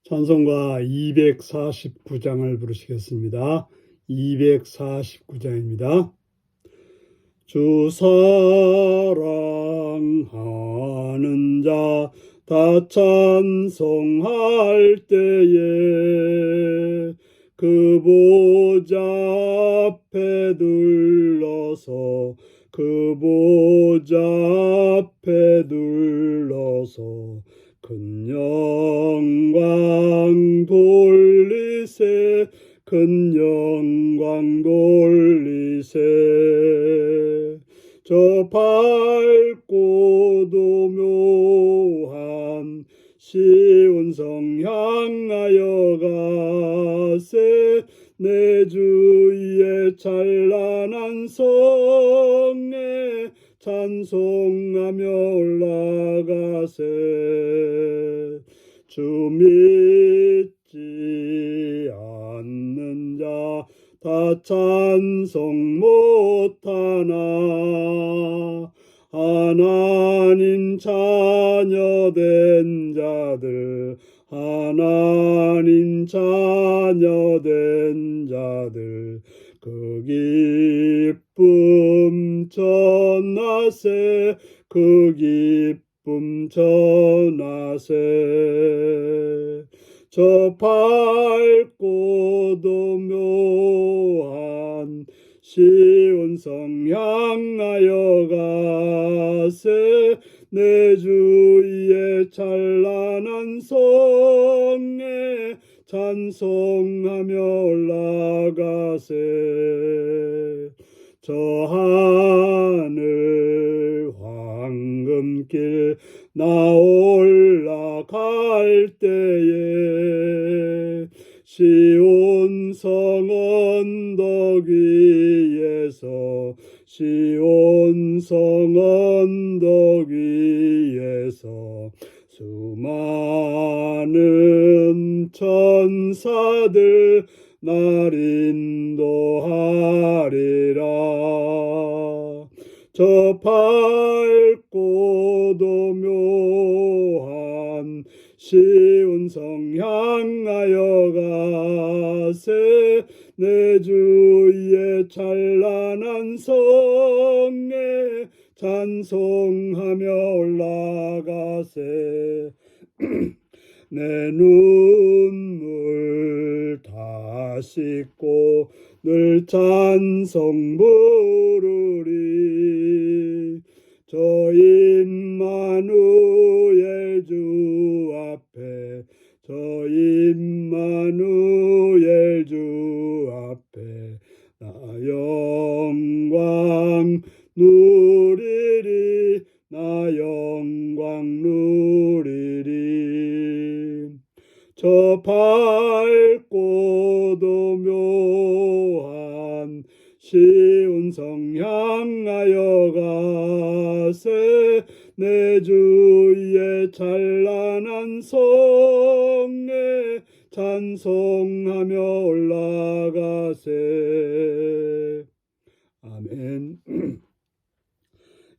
찬송가 249장을 부르시겠습니다. 249장입니다. 주 사랑하는 자 다 찬송할 때에 그 보좌 앞에 둘러서 그 보좌 앞에 둘러서 큰 영광 돌리세 큰 영광 돌리세 저 밝고도 묘한 시온성 향하여 가세 내 주의 찬란한 성에 찬송하며 올라가세 주 믿지 않는 자 다 찬송 못하나 하나님 자녀된 자들 하나님 자녀된 자들 그 기쁨 전하세 그 기쁨 전하세 저 밝고도 묘한 시온성 향하여 가세 내 주의 찬란한 성에 찬송하며 올라가세 저 하늘 황금길 나 올라갈 때에 시온성 언덕 위에서 시온성 언덕 위에서 수많은 천사들 날 인도하리라 저 밝고도 묘한 시온성 향하여 가세 내 주의 찬란한 성에 찬송하며 올라가세 내 눈물 다 씻고 늘 찬송 부르리 저 임마누엘 주 앞에 저 임마누엘 주 앞에 나 영광 누리리 나 영광 누리리 저 밝고도 묘한 시온성 향하여 가세 내 주의 찬란한 성에 찬송하며 올라가세 아멘.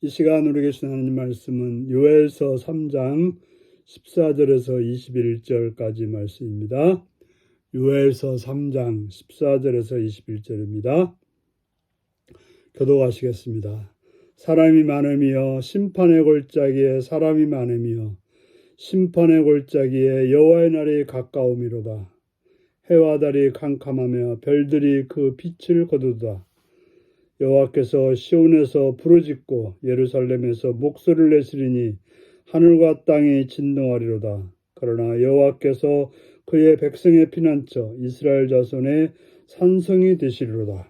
이 시간 우리 계신 하나님 말씀은 요엘서 3장 14절에서 21절까지 말씀입니다. 요엘서 3장 14절에서 21절입니다. 교독하시겠습니다. 사람이 많으며 심판의 골짜기에 사람이 많으며 심판의 골짜기에 여호와의 날이 가까우미로다. 해와 달이 캄캄하며 별들이 그 빛을 거두다. 여호와께서 시온에서 부르짖고 예루살렘에서 목소리를 내시리니 하늘과 땅이 진동하리로다. 그러나 여호와께서 그의 백성의 피난처 이스라엘 자손의 산성이 되시리로다.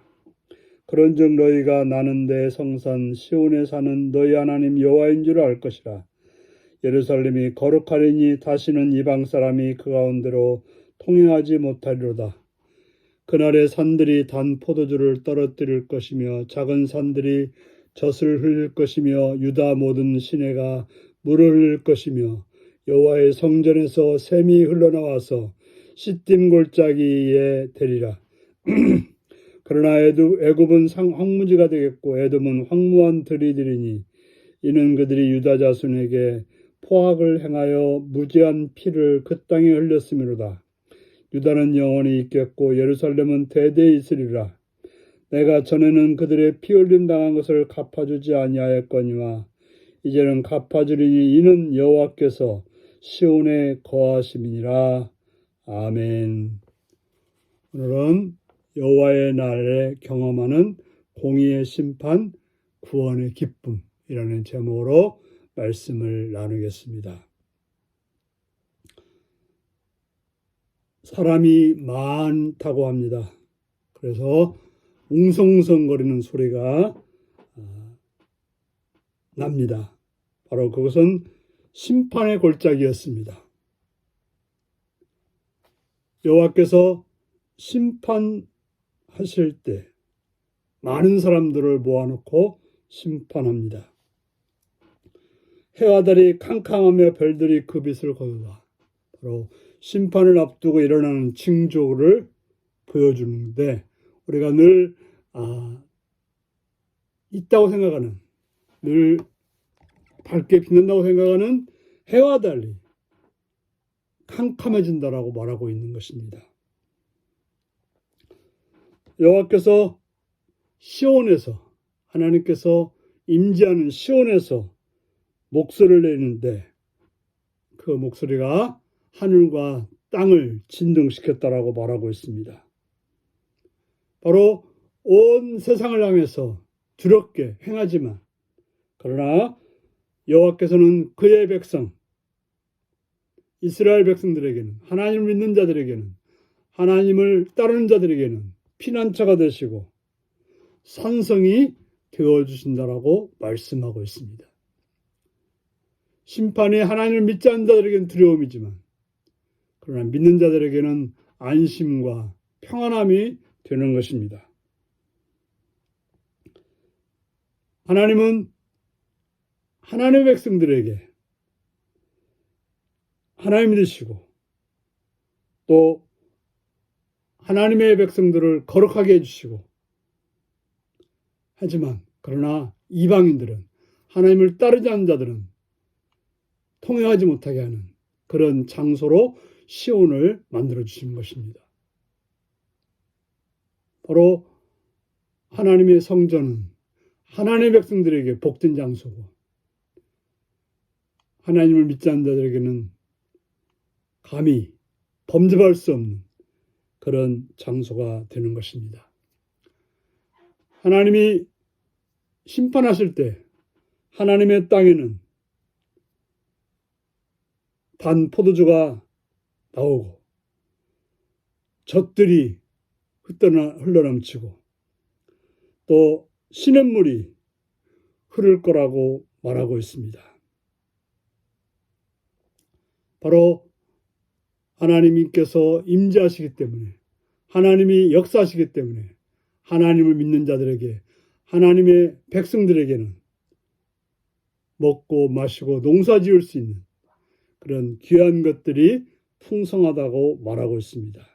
그런즉 너희가 나는 내 성산 시온에 사는 너희 하나님 여호와인 줄 알 것이라. 예루살렘이 거룩하리니 다시는 이방 사람이 그 가운데로 통행하지 못하리로다. 그날에 산들이 단 포도주를 떨어뜨릴 것이며 작은 산들이 젖을 흘릴 것이며 유다 모든 시내가 물을 흘릴 것이며 여호와의 성전에서 샘이 흘러나와서 시딤 골짜기에 되리라. 그러나 애굽은 황무지가 되겠고 에돔은 황무한 들이 되리니 이는 그들이 유다 자손에게 포악을 행하여 무죄한 피를 그 땅에 흘렸음이로다. 유다는 영원히 있겠고 예루살렘은 대대에 있으리라. 내가 전에는 그들의 피 흘림 당한 것을 갚아주지 아니하였거니와 이제는 갚아주리니 이는 여호와께서 시온에 거하심이니라. 아멘. 오늘은 여호와의 날에 경험하는 공의의 심판, 구원의 기쁨이라는 제목으로 말씀을 나누겠습니다. 사람이 많다고 합니다. 그래서 웅성웅성거리는 소리가 납니다. 바로 그것은 심판의 골짜기였습니다. 여호와께서 심판하실 때 많은 사람들을 모아놓고 심판합니다. 해와 달이 캄캄하며 별들이 그 빛을 거두다. 바로 심판을 앞두고 일어나는 징조를 보여주는데 우리가 늘 있다고 생각하는, 늘 밝게 빛난다고 생각하는 해와 달이 캄캄해진다라고 말하고 있는 것입니다. 여호와께서 시온에서, 하나님께서 임재하는 시온에서 목소리를 내는데 그 목소리가 하늘과 땅을 진동시켰다라고 말하고 있습니다. 바로 온 세상을 향해서 두렵게 행하지만 그러나 여호와께서는 그의 백성, 이스라엘 백성들에게는, 하나님을 믿는 자들에게는, 하나님을 따르는 자들에게는 피난처가 되시고 산성이 되어주신다라고 말씀하고 있습니다. 심판이 하나님을 믿지 않는 자들에게는 두려움이지만 그러나 믿는 자들에게는 안심과 평안함이 되는 것입니다. 하나님은 하나님의 백성들에게 하나님이 되시고 또 하나님의 백성들을 거룩하게 해주시고 하지만 그러나 이방인들은, 하나님을 따르지 않는 자들은 통행하지 못하게 하는 그런 장소로 시온을 만들어 주신 것입니다. 바로 하나님의 성전은 하나님의 백성들에게 복된 장소고 하나님을 믿지 않는 자들에게는 감히 범접할 수 없는 그런 장소가 되는 것입니다. 하나님이 심판하실 때 하나님의 땅에는 단 포도주가 나오고 젖들이 흘러넘치고 또 시냇물이 흐를 거라고 말하고 있습니다. 바로 하나님께서 임재하시기 때문에, 하나님이 역사하시기 때문에 하나님을 믿는 자들에게, 하나님의 백성들에게는 먹고 마시고 농사 지을 수 있는 그런 귀한 것들이 풍성하다고 말하고 있습니다.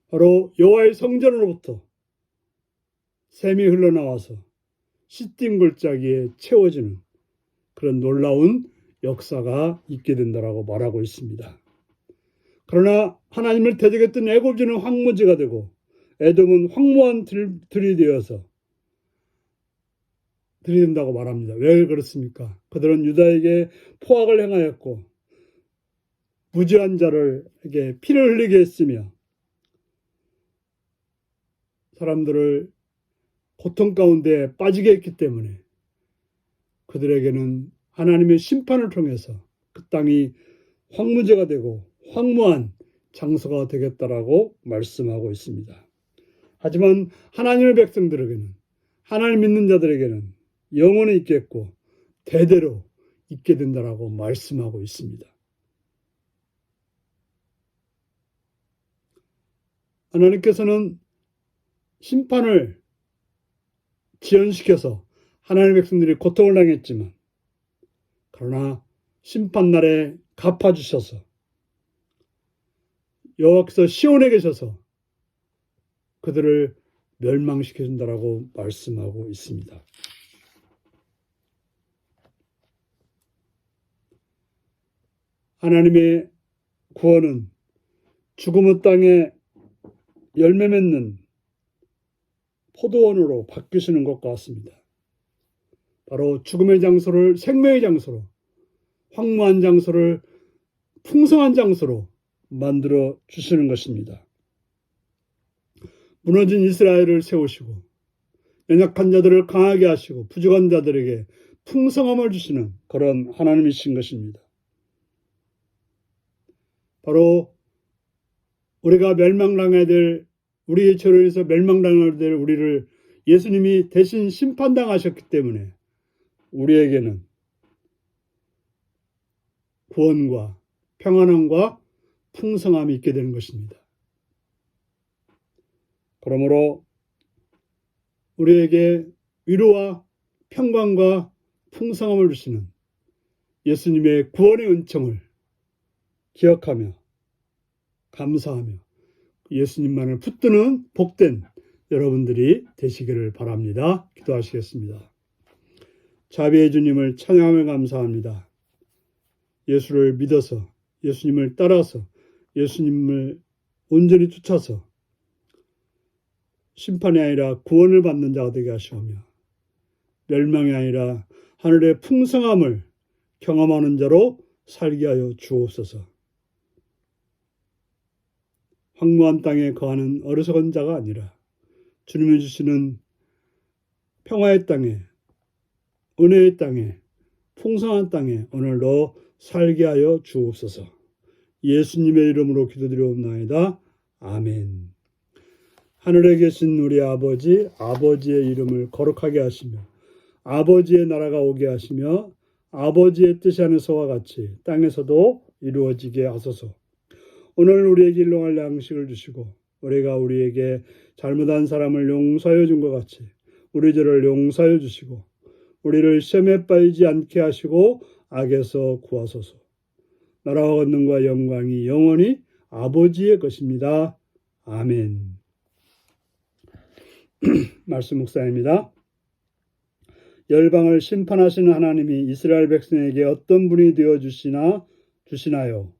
바로 여호와의 성전으로부터 샘이 흘러나와서 시딤 골짜기에 채워지는 그런 놀라운 역사가 있게 된다라고 말하고 있습니다. 그러나 하나님을 대적했던 애굽인은 황무지가 되고 에돔은 황무한 들이 되어서 들이된다고 말합니다. 왜 그렇습니까? 그들은 유다에게 포악을 행하였고 무죄한 자를에게 피를 흘리게 했으며 사람들을 고통 가운데 빠지게 했기 때문에 그들에게는 하나님의 심판을 통해서 그 땅이 황무지가 되고 황무한 장소가 되겠다라고 말씀하고 있습니다. 하지만 하나님의 백성들에게는, 하나님 믿는 자들에게는 영원히 있겠고 대대로 있게 된다라고 말씀하고 있습니다. 하나님께서는 심판을 지연시켜서 하나님의 백성들이 고통을 당했지만 그러나 심판날에 갚아주셔서 여호와께서 시온에 계셔서 그들을 멸망시켜준다라고 말씀하고 있습니다. 하나님의 구원은 죽음의 땅에 열매 맺는 포도원으로 바뀌시는 것 같습니다. 바로 죽음의 장소를 생명의 장소로, 황무한 장소를 풍성한 장소로 만들어 주시는 것입니다. 무너진 이스라엘을 세우시고 연약한 자들을 강하게 하시고 부족한 자들에게 풍성함을 주시는 그런 하나님이신 것입니다. 바로 우리가 멸망당해야 될, 우리의 죄로 인해서 멸망당해야 될 우리를 예수님이 대신 심판당하셨기 때문에 우리에게는 구원과 평안함과 풍성함이 있게 되는 것입니다. 그러므로 우리에게 위로와 평강과 풍성함을 주시는 예수님의 구원의 은총을 기억하며 감사하며 예수님만을 붙드는 복된 여러분들이 되시기를 바랍니다. 기도하시겠습니다. 자비의 주님을 찬양하며 감사합니다. 예수를 믿어서, 예수님을 따라서, 예수님을 온전히 쫓아서 심판이 아니라 구원을 받는 자가 되게 하시오며 멸망이 아니라 하늘의 풍성함을 경험하는 자로 살게 하여 주옵소서. 황무한 땅에 거하는 어리석은 자가 아니라 주님이 주시는 평화의 땅에, 은혜의 땅에, 풍성한 땅에 오늘도 살게 하여 주옵소서. 예수님의 이름으로 기도드리옵나이다. 아멘. 하늘에 계신 우리 아버지, 아버지의 이름을 거룩하게 하시며 아버지의 나라가 오게 하시며 아버지의 뜻이 하늘에서와 같이 땅에서도 이루어지게 하소서. 오늘 우리에게 일용할 양식을 주시고 우리가 우리에게 잘못한 사람을 용서하여 준 것 같이 우리 죄를 용서하여 주시고 우리를 시험에 빠지지 않게 하시고 악에서 구하소서. 나라와 권능과 영광이 영원히 아버지의 것입니다. 아멘. 말씀 묵상입니다. 열방을 심판하시는 하나님이 이스라엘 백성에게 어떤 분이 되어 주시나요?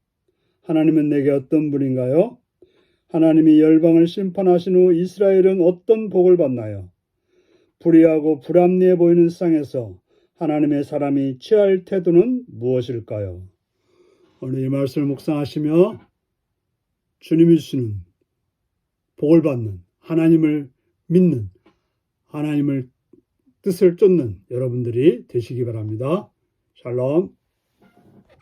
하나님은 내게 어떤 분인가요? 하나님이 열방을 심판하신 후 이스라엘은 어떤 복을 받나요? 불의하고 불합리해 보이는 세상에서 하나님의 사람이 취할 태도는 무엇일까요? 오늘 이 말씀을 묵상하시며 주님이 주시는 복을 받는, 하나님을 믿는, 하나님을 뜻을 쫓는 여러분들이 되시기 바랍니다. 샬롬.